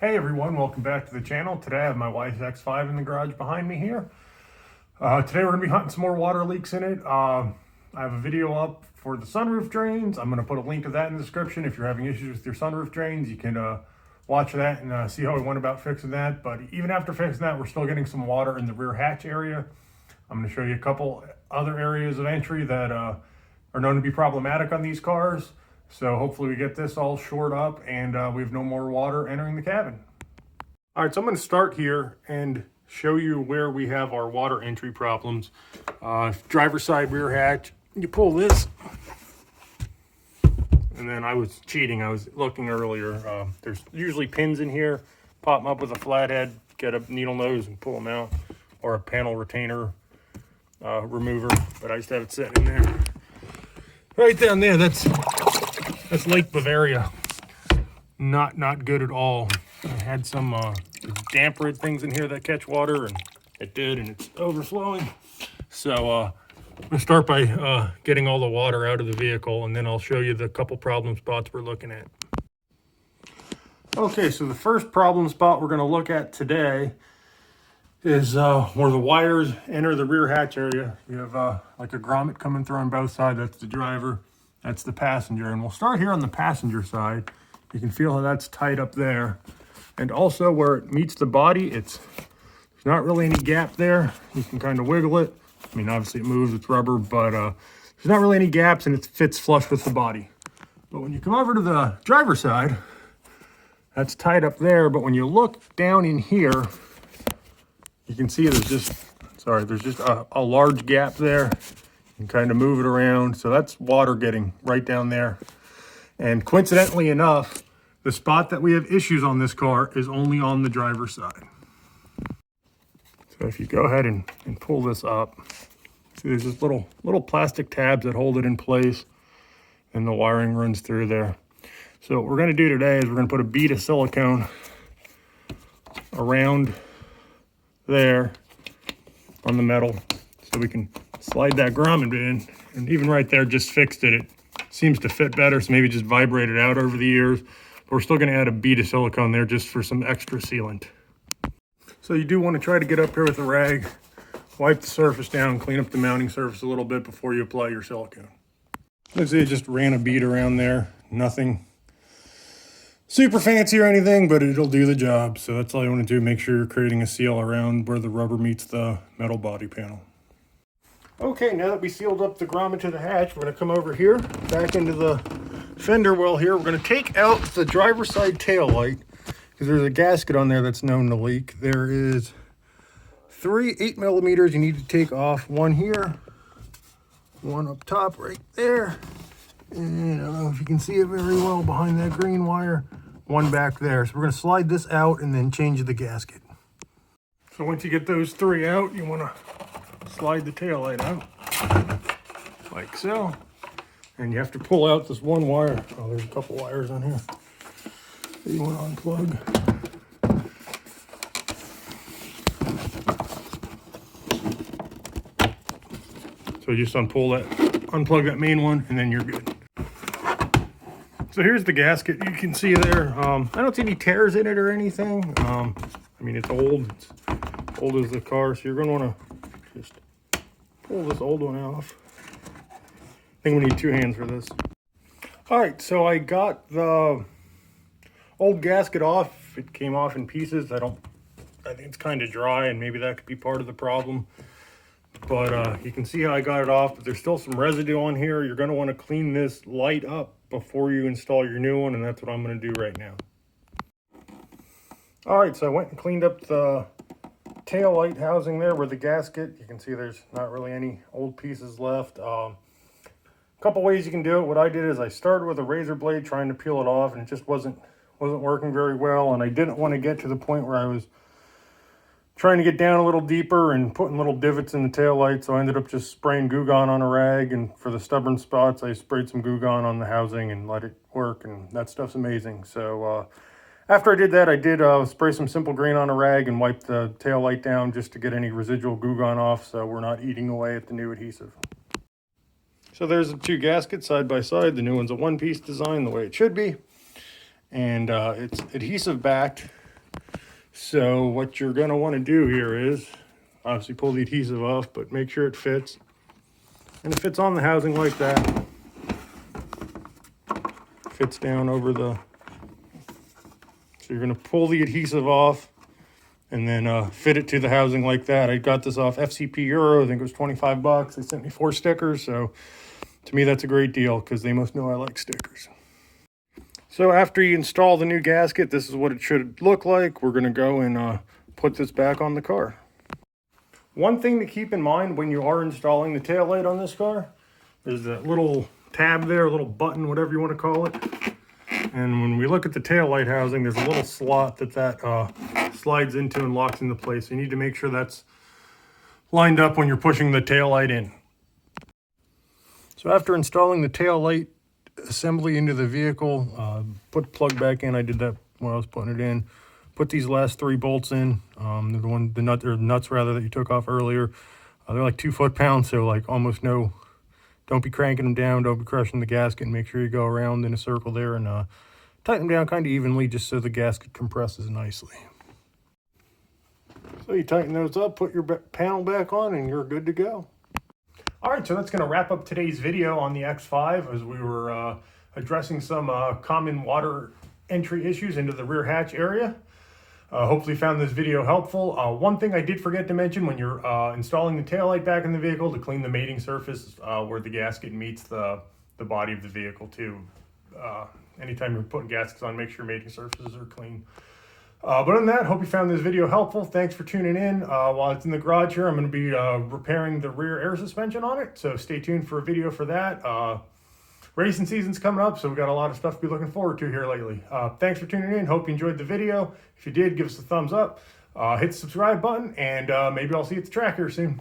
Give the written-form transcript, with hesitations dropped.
Hey everyone, welcome back to the channel. Today I have my wife's X5 in the garage behind me here. Today we're going to be hunting some more water leaks in it. I have a video up for the sunroof drains. I'm going to put a link to that in the description. If you're having issues with your sunroof drains, you can watch that and see how we went about fixing that. But even after fixing that, we're still getting some water in the rear hatch area. I'm going to show you a couple other areas of entry that are known to be problematic on these cars. So hopefully we get this all shored up and we have no more water entering the cabin. All right, so I'm going to start here and show you where we have our water entry problems. Driver's side rear hatch, you pull this, and then I was cheating. I was looking earlier. There's usually pins in here. Pop them up with a flathead, get a needle nose and pull them out, or a panel retainer remover, but I just have it sitting in there. Right down there, that's Lake Bavaria. Not good at all. I had some damper things in here that catch water, and it did, and it's overflowing. So I'm gonna start by getting all the water out of the vehicle, and then I'll show you the couple problem spots we're looking at. Okay, so the first problem spot we're gonna look at today is where the wires enter the rear hatch area. You have like a grommet coming through on both sides. That's the driver, that's the passenger. And we'll start here on the passenger side. You can feel how that's tight up there. And also where it meets the body, there's not really any gap there. You can kind of wiggle it. I mean, obviously it moves, it's rubber, but there's not really any gaps and it fits flush with the body. But when you come over to the driver's side, that's tight up there. But when you look down in here, you can see there's just a large gap there. You can kind of move it around. So that's water getting right down there. And coincidentally enough, the spot that we have issues on this car is only on the driver's side. So if you go ahead and pull this up, see there's just little plastic tabs that hold it in place, and the wiring runs through there. So what we're gonna do today is we're gonna put a bead of silicone around there on the metal so we can slide that grommet in, and even right there just fixed it. It seems to fit better, so maybe just vibrate it out over the years. But we're still going to add a bead of silicone there just for some extra sealant. So you do want to try to get up here with a rag, wipe the surface down, clean up the mounting surface a little bit before you apply your silicone. Let's say I just ran a bead around there, nothing super fancy or anything, but it'll do the job. So that's all you want to do. Make sure you're creating a seal around where the rubber meets the metal body panel. Okay, now that we sealed up the grommet to the hatch, we're going to come over here, back into the fender well here. We're going to take out the driver's side tail light because there's a gasket on there that's known to leak. There is 3 8mm you need to take off. One here, one up top right there. And I don't know if you can see it very well behind that green wire. One back there. So we're going to slide this out and then change the gasket. So once you get those 3 out, you want to slide the tail light out like so. And you have to pull out this one wire. Oh, there's a couple wires on here that you want to unplug. So you just unplug that main one, and then you're good. So here's the gasket. You can see there. I don't see any tears in it or anything. I mean, it's old. It's old as the car, so you're going to want to just pull this old one off. I think we need 2 hands for this. All right, so I got the old gasket off. It came off in pieces. I think it's kind of dry, and maybe that could be part of the problem. But you can see how I got it off, but there's still some residue on here. You're going to want to clean this light up before you install your new one, and that's what I'm going to do right now. All right, so I went and cleaned up the tail light housing there where the gasket. You can see there's not really any old pieces left. Couple ways you can do it. What I did is I started with a razor blade trying to peel it off, and it just wasn't working very well, and I didn't want to get to the point where I was trying to get down a little deeper and putting little divots in the tail light. So I ended up just spraying Goo Gone on a rag, and for the stubborn spots I sprayed some Goo Gone on the housing and let it work, and that stuff's amazing. So after I did that, I did spray some Simple Green on a rag and wipe the tail light down just to get any residual Goo Gone off, so we're not eating away at the new adhesive. So there's the 2 gaskets side by side. The new one's a one-piece design, the way it should be. And it's adhesive backed. So what you're going to want to do here is obviously pull the adhesive off, but make sure it fits. And it fits on the housing like that. Fits down over the... So you're going to pull the adhesive off and then fit it to the housing like that. I got this off FCP Euro. I think it was 25 bucks. They sent me 4 stickers. So to me, that's a great deal because they must know I like stickers. So after you install the new gasket, this is what it should look like. We're going to go and put this back on the car. One thing to keep in mind when you are installing the taillight on this car is that little tab there, a little button, whatever you want to call it. And when we look at the taillight housing, there's a little slot that slides into and locks into place. You need to make sure that's lined up when you're pushing the taillight in. So after installing the taillight assembly into the vehicle, put the plug back in. I did that when I was putting it in. Put these last 3 bolts in. The nuts rather that you took off earlier. They're like 2 foot-pounds, so like almost no. Don't be cranking them down. Don't be crushing the gasket. Make sure you go around in a circle there and tighten them down kind of evenly, just so the gasket compresses nicely. So you tighten those up, put your panel back on, and you're good to go. All right, so that's going to wrap up today's video on the X5 as we were addressing some common water entry issues into the rear hatch area. Hopefully found this video helpful. One thing I did forget to mention when you're installing the taillight back in the vehicle, to clean the mating surface where the gasket meets the body of the vehicle too. Anytime you're putting gaskets on, make sure mating surfaces are clean. But other than that, hope you found this video helpful. Thanks for tuning in. While it's in the garage here, I'm going to be repairing the rear air suspension on it. So stay tuned for a video for that. Racing season's coming up, so we've got a lot of stuff to be looking forward to here lately. Thanks for tuning in. Hope you enjoyed the video. If you did, give us a thumbs up. Hit the subscribe button, and maybe I'll see you at the track here soon.